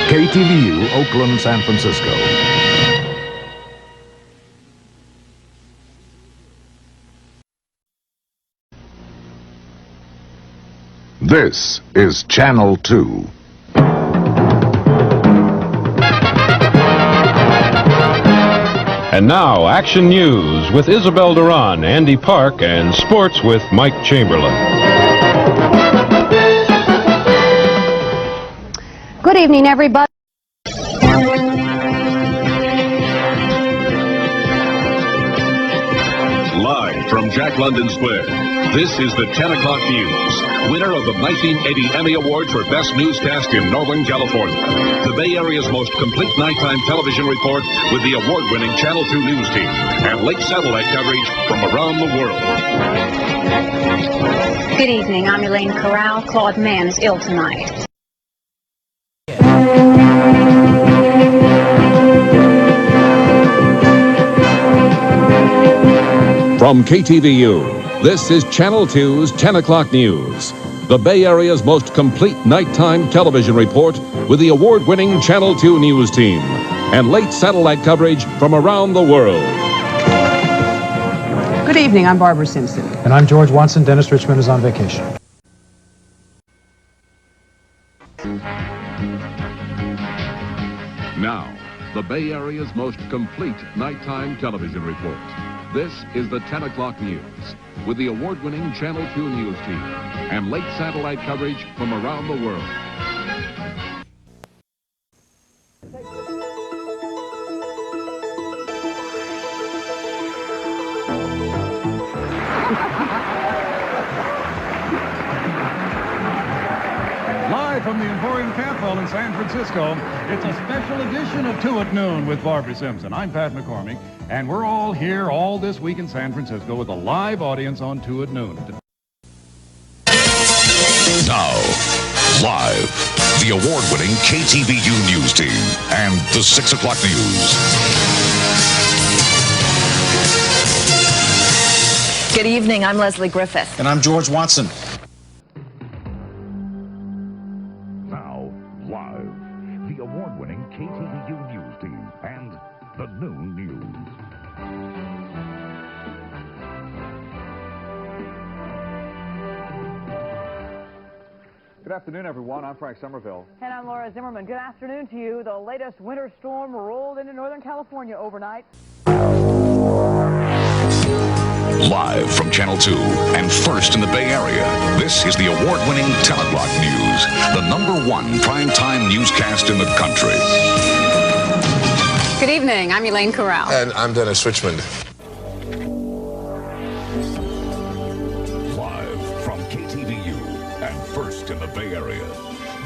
KTVU, Oakland, San Francisco. This is Channel 2. And now, Action News with Isabel Duran, Andy Park, and Sports with Mike Chamberlain. Good evening, everybody. Live from Jack London Square, this is the 10 o'clock news. Winner of the 1980 Emmy Award for Best Newscast in Northern California. The Bay Area's most complete nighttime television report with the award-winning Channel 2 news team and late satellite coverage from around the world. Good evening. I'm Elaine Corral. Claude Mann is ill tonight. From KTVU, this is Channel 2's 10 o'clock news. The Bay Area's most complete nighttime television report with the award-winning Channel 2 news team and late satellite coverage from around the world. Good evening, I'm Barbara Simpson. And I'm George Watson. Dennis Richmond is on vacation. Now, the Bay Area's most complete nighttime television report. This is the 10 o'clock news with the award-winning Channel 2 news team and late satellite coverage from around the world. Live from the Emporium Campbell in San Francisco, it's a special edition of 2 at Noon with Barbara Simpson. I'm Pat McCormick, and we're all here all this week in San Francisco with a live audience on 2 at Noon. Now, live, the award-winning KTVU news team and the 6 o'clock news. Good evening, I'm Leslie Griffith. And I'm George Watson. Now, live, the award-winning KTVU news team and the noon news. Good afternoon, everyone. I'm Frank Somerville. And I'm Laura Zimmerman. Good afternoon to you. The latest winter storm rolled into Northern California overnight. Live from Channel 2 and first in the Bay Area, this is the award-winning 10 o'clock news, the #1 primetime newscast in the country. Good evening. I'm Elaine Corral. And I'm Dennis Richmond. Live from KTVU and first in the Bay Area,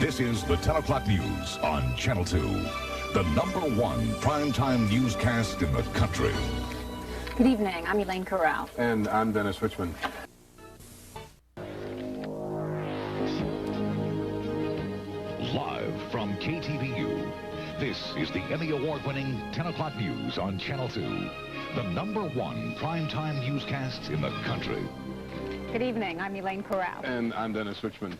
this is the 10 o'clock news on Channel 2, the #1 primetime newscast in the country. Good evening. I'm Elaine Corral. And I'm Dennis Richmond. Live from KTVU, this is the Emmy Award-winning 10 o'clock news on Channel 2, the #1 primetime newscast in the country. Good evening. I'm Elaine Corral. And I'm Dennis Richmond.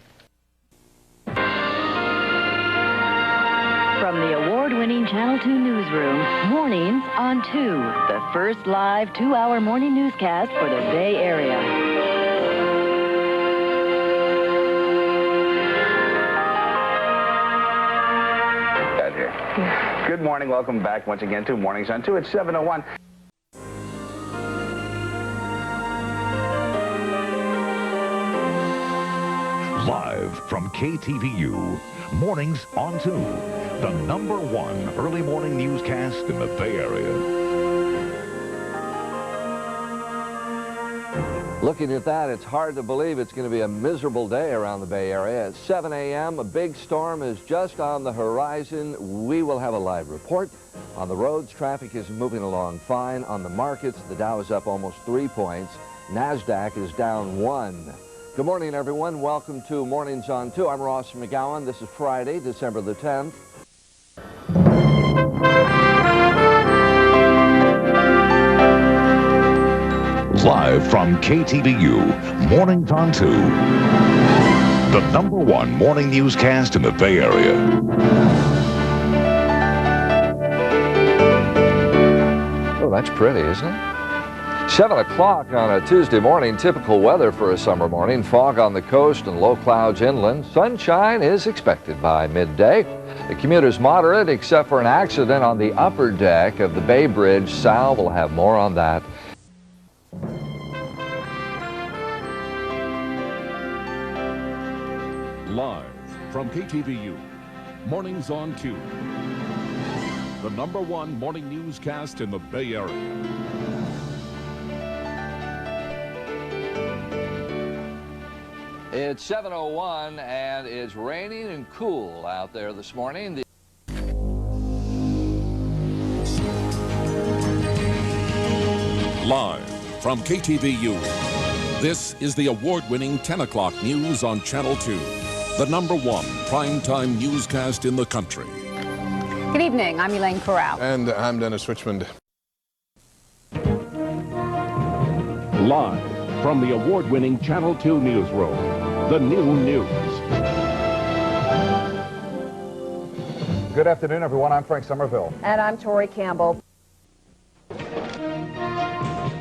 From the award-winning Channel 2 newsroom, mornings on 2, the first live 2-hour morning newscast for the Bay Area. Here. Good morning. Welcome back once again to Mornings on 2. It's 7:01. Live from KTVU, mornings on 2, the #1 early morning newscast in the Bay Area. Looking at that, it's hard to believe it's going to be a miserable day around the Bay Area. At 7 a.m., a big storm is just on the horizon. We will have a live report. On the roads, traffic is moving along fine. On the markets, the Dow is up almost 3 points. NASDAQ is down 1. Good morning, everyone. Welcome to Mornings on 2. I'm Ross McGowan. This is Friday, December the 10th. Live from KTVU, Mornings on 2, the #1 morning newscast in the Bay Area. that's pretty, isn't it? 7 o'clock on a Tuesday morning, typical weather for a summer morning. Fog on the coast and low clouds inland. Sunshine is expected by midday. The commute is moderate except for an accident on the upper deck of the Bay Bridge. Sal will have more on that. Live from KTVU, Mornings on 2. The #1 morning newscast in the Bay Area. It's 7:01 and it's raining and cool out there this morning. Live from KTVU, this is the award-winning 10 o'clock news on Channel 2, the #1 primetime newscast in the country. Good evening, I'm Elaine Corral. And I'm Dennis Richmond. Live from the award-winning Channel 2 newsroom, the new news. Good afternoon, everyone. I'm Frank Somerville. And I'm Tori Campbell.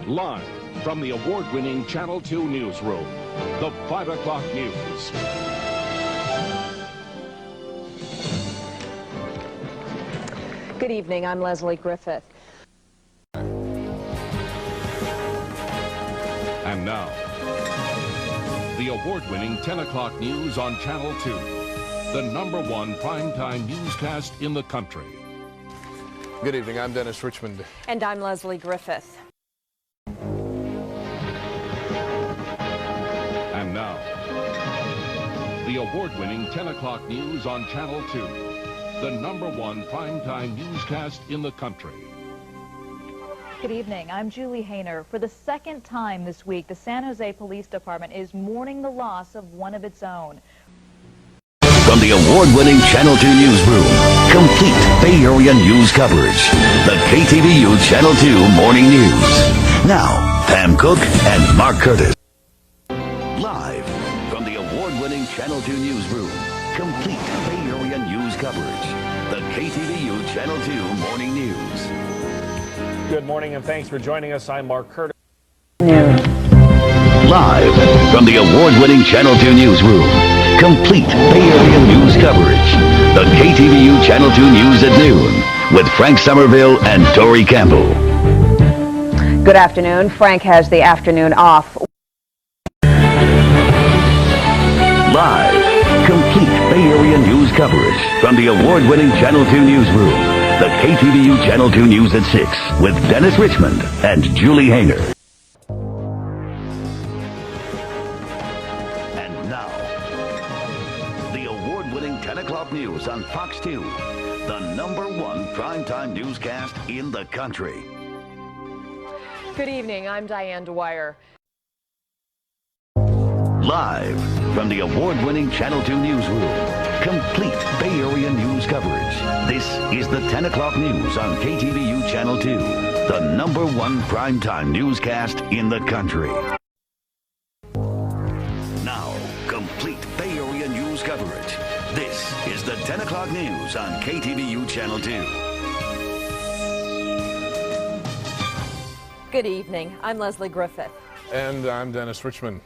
Live from the award-winning Channel 2 newsroom, the 5 o'clock news. Good evening, I'm Leslie Griffith. And now, the award-winning 10 o'clock news on Channel 2, the #1 primetime newscast in the country. Good evening. I'm Dennis Richmond. And I'm Leslie Griffith. And now, the award-winning 10 o'clock news on Channel 2, the #1 primetime newscast in the country. Good evening. I'm Julie Hayner. For the second time this week, the San Jose Police Department is mourning the loss of one of its own. From the award-winning Channel 2 newsroom, complete Bay Area news coverage. The KTVU Channel 2 Morning News. Now, Pam Cook and Mark Curtis. Live from the award-winning Channel 2 newsroom, complete Bay Area news coverage. The KTVU Channel 2 Morning News. Good morning and thanks for joining us. I'm Mark Curtis. Live from the award-winning Channel 2 newsroom, complete Bay Area news coverage. The KTVU Channel 2 News at noon with Frank Somerville and Tori Campbell. Good afternoon. Frank has the afternoon off. Live, complete Bay Area news coverage from the award-winning Channel 2 newsroom. The KTVU Channel 2 News at 6 with Dennis Richmond and Julie Hayner. And now, the award-winning 10 o'clock news on Fox 2, the #1 primetime newscast in the country. Good evening, I'm Diane Dwyer. Live from the award-winning Channel 2 newsroom, complete Bay Area news coverage. This is the 10 o'clock news on KTVU Channel 2, the #1 primetime newscast in the country. Now, complete Bay Area news coverage. This is the 10 o'clock news on KTVU Channel 2. Good evening, I'm Leslie Griffith. And I'm Dennis Richmond.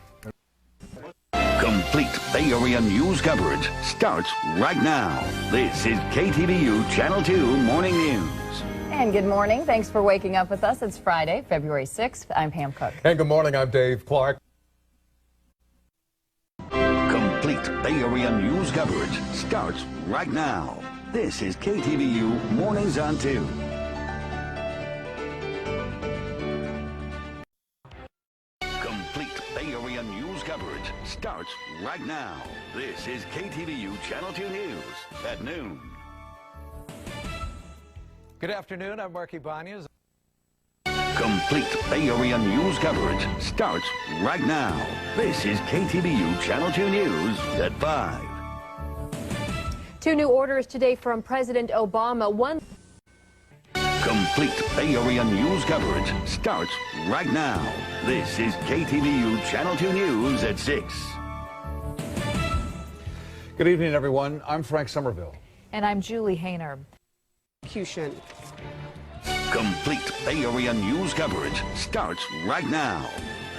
Complete Bay Area news coverage starts right now. This is KTVU Channel 2 Morning News. And good morning. Thanks for waking up with us. It's Friday, February 6th. I'm Pam Cook. And good morning. I'm Dave Clark. Complete Bay Area news coverage starts right now. This is KTVU Mornings on 2. Complete Bay Area news coverage starts right now. This is KTVU Channel 2 News at noon. Good afternoon, I'm Marky Banyas. Complete Bay Area news coverage starts right now. This is KTVU Channel 2 News at 5. 2 new orders today from President Obama. One. Complete Bay Area news coverage starts right now. This is KTVU Channel 2 News at 6. Good evening, everyone. I'm Frank Somerville. And I'm Julie Hayner. Execution. Complete Bay Area news coverage starts right now.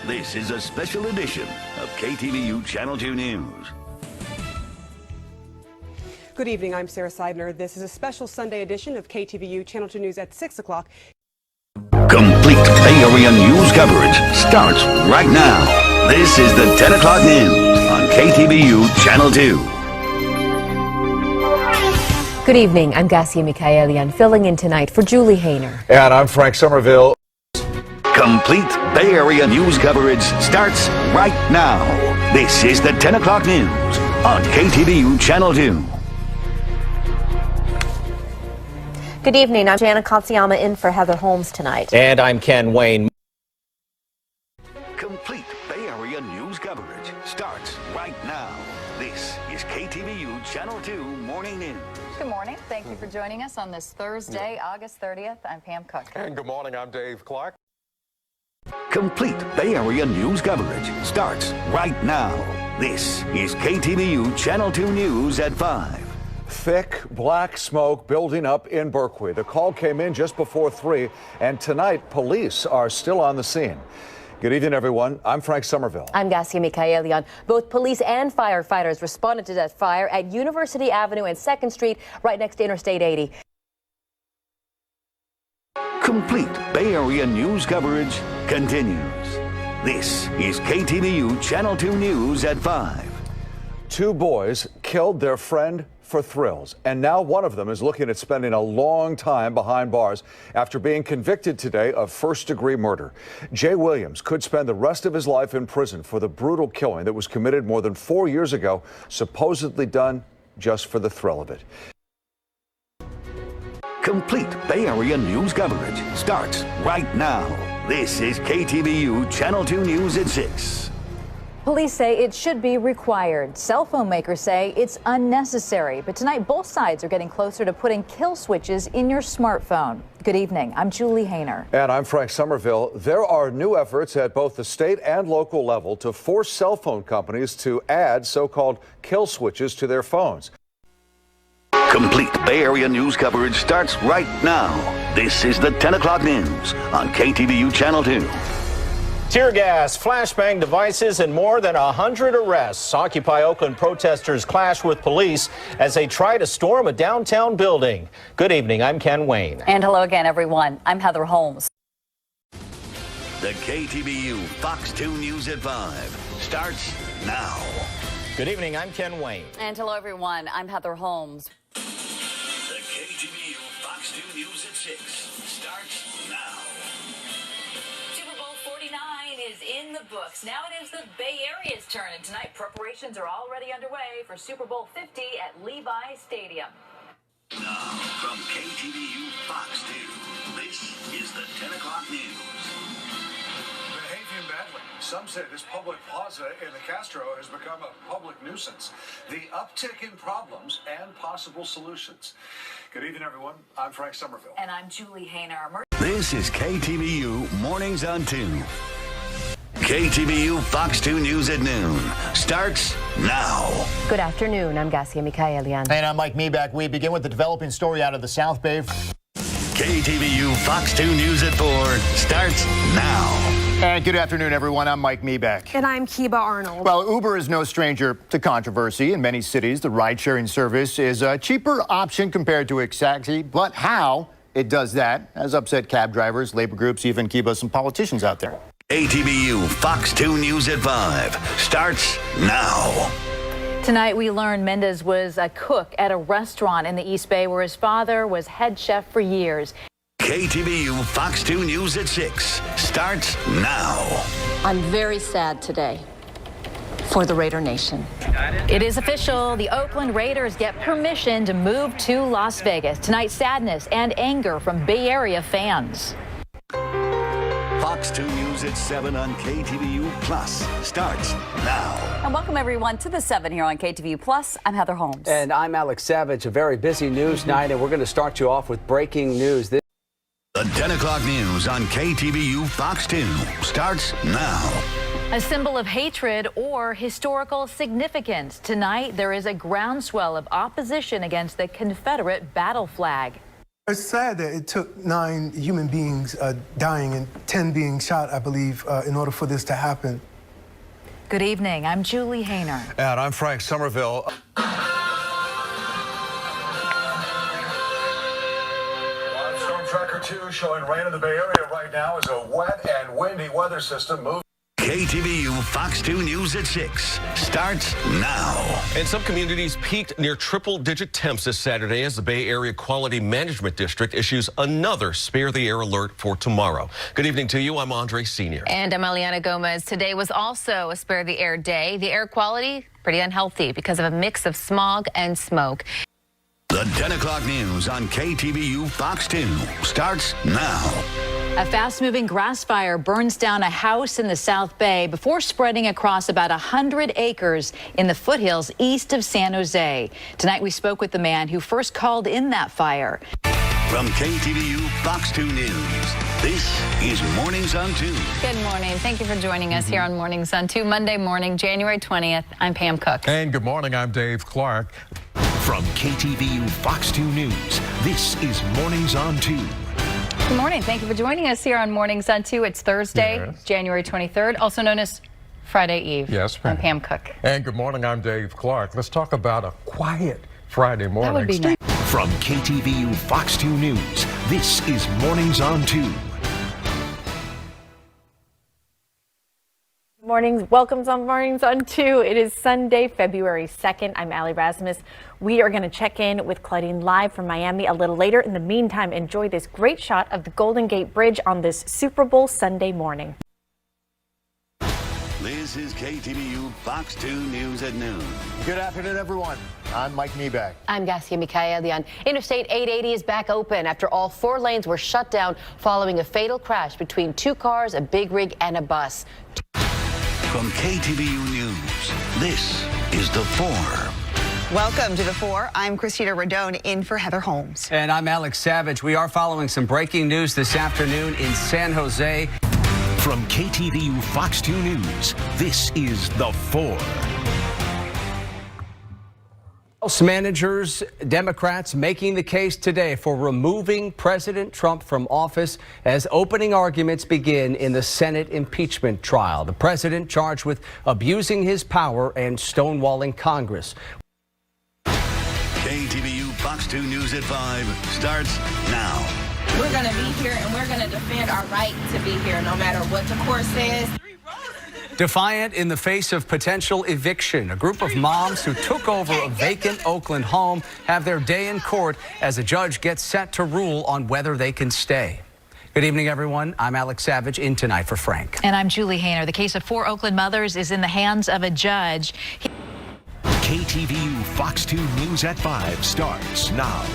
This is a special edition of KTVU Channel 2 News. Good evening, I'm Sarah Seidner. This is a special Sunday edition of KTVU Channel 2 News at 6 o'clock. Complete Bay Area news coverage starts right now. This is the 10 o'clock news on KTVU Channel 2. Good evening. I'm Gassia Mikaelian, filling in tonight for Julie Hayner. And I'm Frank Somerville. Complete Bay Area news coverage starts right now. This is the 10 o'clock news on KTVU Channel 2. Good evening. I'm Jana Katsuyama in for Heather Holmes tonight. And I'm Ken Wayne. Complete Bay Area news coverage starts right now. This is KTVU Channel 2 Morning News. Good morning. Thank you for joining us on this Thursday, August 30th. I'm Pam Cook. And good morning. I'm Dave Clark. Complete Bay Area news coverage starts right now. This is KTVU Channel 2 News at 5. Thick black smoke building up in Berkeley. The call came in just before 3, and tonight police are still on the scene. Good evening, everyone. I'm Frank Somerville. I'm Gassia Mikaelian. Both police and firefighters responded to that fire at University Avenue and 2nd Street, right next to Interstate 80. Complete Bay Area news coverage continues. This is KTVU Channel 2 News at 5. 2 boys killed their friend for thrills, and now one of them is looking at spending a long time behind bars after being convicted today of first-degree murder. Jay Williams could spend the rest of his life in prison for the brutal killing that was committed more than 4 years ago, supposedly done just for the thrill of it. Complete Bay Area news coverage starts right now. This is KTVU Channel 2 News at 6. Police say it should be required. Cell phone makers say it's unnecessary. But tonight, both sides are getting closer to putting kill switches in your smartphone. Good evening. I'm Julie Hayner. And I'm Frank Somerville. There are new efforts at both the state and local level to force cell phone companies to add so-called kill switches to their phones. Complete Bay Area news coverage starts right now. This is the 10 o'clock news on KTVU Channel 2. Tear gas, flashbang devices, and more than 100 arrests. Occupy Oakland protesters clash with police as they try to storm a downtown building. Good evening, I'm Ken Wayne. And hello again, everyone. I'm Heather Holmes. The KTVU Fox 2 News at 5 starts now. Good evening, I'm Ken Wayne. And hello, everyone. I'm Heather Holmes. The KTVU Fox 2 News at 6 starts now. Super Bowl 49 is in the books. Now it is the Bay Area's turn, and tonight preparations are already underway for Super Bowl 50 at Levi Stadium. Now, from KTVU Fox 2, this is the 10 o'clock news. Behaving badly. Some say this public plaza in the Castro has become a public nuisance. The uptick in problems and possible solutions. Good evening, everyone. I'm Frank Somerville. And I'm Julie Hayner. This is KTVU Mornings on 2. KTVU Fox 2 News at noon starts now. Good afternoon. I'm Gassia Mikaelian. And I'm Mike Meeback. We begin with the developing story out of the South Bay. KTVU Fox 2 News at 4 starts now. And good afternoon, everyone. I'm Mike Meeback. And I'm Kiba Arnold. Well, Uber is no stranger to controversy. In many cities, the ride-sharing service is a cheaper option compared to a taxi. But how it does that has upset cab drivers, labor groups, even Kiba, some politicians out there. KTVU Fox 2 News at 5 starts now. Tonight, we learned Mendez was a cook at a restaurant in the East Bay where his father was head chef for years. KTVU Fox 2 News at 6 starts now. I'm very sad today for the Raider Nation. It is official. The Oakland Raiders get permission to move to Las Vegas. Tonight, sadness and anger from Bay Area fans. Fox 2 News at 7 on KTVU Plus starts now. And welcome, everyone, to the 7 here on KTVU Plus. I'm Heather Holmes. And I'm Alex Savage. A very busy news night, and we're going to start you off with breaking news. The 10 o'clock news on KTVU Fox 2 starts now. A symbol of hatred or historical significance. Tonight, there is a groundswell of opposition against the Confederate battle flag. It's sad that it took 9 human beings dying and 10 being shot, I believe, in order for this to happen. Good evening. I'm Julie Hayner. And I'm Frank Somerville. Live Storm Tracker 2 showing rain in the Bay Area right now as a wet and windy weather system moves. KTVU Fox 2 News at 6 starts now. And some communities peaked near triple-digit temps this Saturday as the Bay Area Quality Management District issues another Spare the Air alert for tomorrow. Good evening to you. I'm Andre Sr. And I'm Eliana Gomez. Today was also a Spare the Air day. The air quality pretty unhealthy because of a mix of smog and smoke. The 10 o'clock news on KTVU Fox 2 starts now. A fast-moving grass fire burns down a house in the South Bay before spreading across about 100 acres in the foothills east of San Jose. Tonight we spoke with the man who first called in that fire. From KTVU Fox 2 News, this is Mornings on 2. Good morning. Thank you for joining us here on Mornings on 2, Monday morning, January 20th. I'm Pam Cook. And good morning. I'm Dave Clark. From KTVU Fox 2 News, this is Mornings on 2. Good morning. Thank you for joining us here on Mornings on 2. It's Thursday, Yes. January 23rd, also known as Friday Eve. Yes, Pam. I'm Pam Cook. And good morning. I'm Dave Clark. Let's talk about a quiet Friday morning. That would be nice. From KTVU Fox 2 News, this is Mornings on 2. Mornings, welcome on Mornings on 2. It is Sunday, February 2nd. I'm Allie Rasmus. We are going to check in with Claudine live from Miami a little later. In the meantime, enjoy this great shot of the Golden Gate Bridge on this Super Bowl Sunday morning. This is KTVU Fox 2 News at noon. Good afternoon, everyone. I'm Mike Nieback. I'm Gaskia Mikaelian. Interstate 880 is back open after all 4 lanes were shut down following a fatal crash between 2 cars, a big rig, and a bus. From KTVU News, this is The 4. Welcome to The 4. I'm Christina Rodone in for Heather Holmes. And I'm Alex Savage. We are following some breaking news this afternoon in San Jose. From KTVU Fox 2 News, this is The 4. House managers, Democrats making the case today for removing President Trump from office as opening arguments begin in the Senate impeachment trial. The president charged with abusing his power and stonewalling Congress. KTVU Fox 2 News at 5 starts now. We're going to be here and we're going to defend our right to be here no matter what the court says. Defiant in the face of potential eviction, a group of moms who took over a vacant Oakland home have their day in court as a judge gets set to rule on whether they can stay. Good evening, everyone. I'm Alex Savage in tonight for Frank. And I'm Julie Hayner. The case of 4 Oakland mothers is in the hands of a judge. KTVU Fox 2 News at 5 starts now.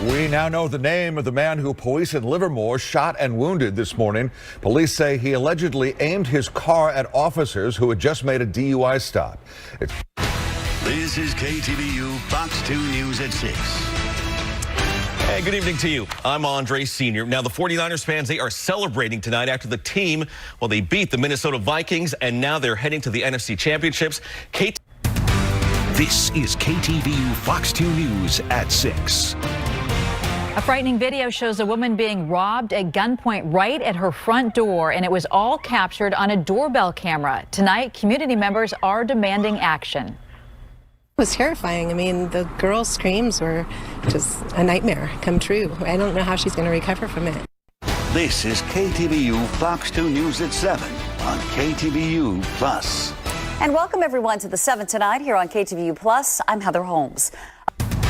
We now know the name of the man who police in Livermore shot and wounded this morning. Police say he allegedly aimed his car at officers who had just made a DUI stop. This is KTVU Fox 2 News at 6. Hey, good evening to you. I'm Andre Sr. Now, the 49ers fans, they are celebrating tonight after the team, well, they beat the Minnesota Vikings, and now they're heading to the NFC Championships. This is KTVU Fox 2 News at 6. A frightening video shows a woman being robbed at gunpoint right at her front door, and it was all captured on a doorbell camera. Tonight, community members are demanding action. It was terrifying. I mean, the girl's screams were just a nightmare come true. I don't know how she's going to recover from it. This is KTVU Fox 2 News at 7 on KTVU Plus. And welcome everyone to the 7 tonight here on KTVU Plus. I'm Heather Holmes.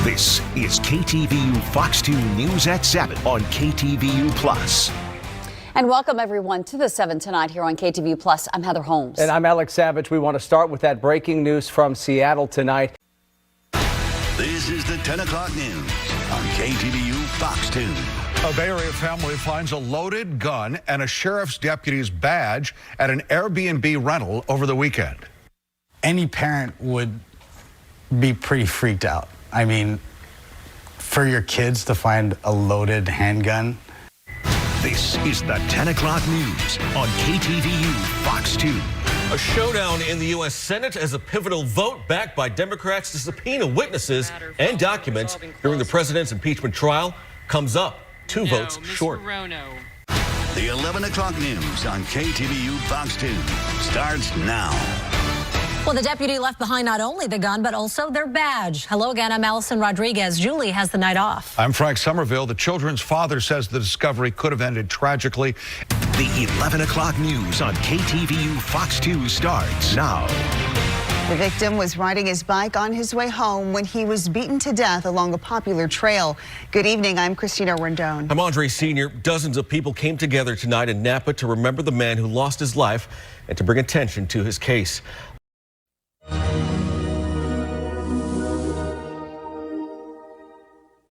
This is KTVU Fox 2 News at 7 on KTVU Plus. And welcome everyone to the 7 tonight here on KTVU Plus. I'm Heather Holmes. And I'm Alex Savage. We want to start with that breaking news from Seattle tonight. This is the 10 o'clock news on KTVU Fox 2. A Bay Area family finds a loaded gun and a sheriff's deputy's badge at an Airbnb rental over the weekend. Any parent would be pretty freaked out. I mean, for your kids to find a loaded handgun. This is the 10 o'clock news on KTVU Fox 2. A showdown in the U.S. Senate as a pivotal vote backed by Democrats to subpoena witnesses and documents during the president's impeachment trial comes up 2 votes short. The 11 o'clock news on KTVU Fox 2 starts now. Well, the deputy left behind not only the gun, but also their badge. Hello again, I'm Allison Rodriguez. Julie has the night off. I'm Frank Somerville. The children's father says the discovery could have ended tragically. The 11 o'clock news on KTVU Fox 2 starts now. The victim was riding his bike on his way home when he was beaten to death along a popular trail. Good evening, I'm Christina Rendon. I'm Andre Sr. Dozens of people came together tonight in Napa to remember the man who lost his life and to bring attention to his case.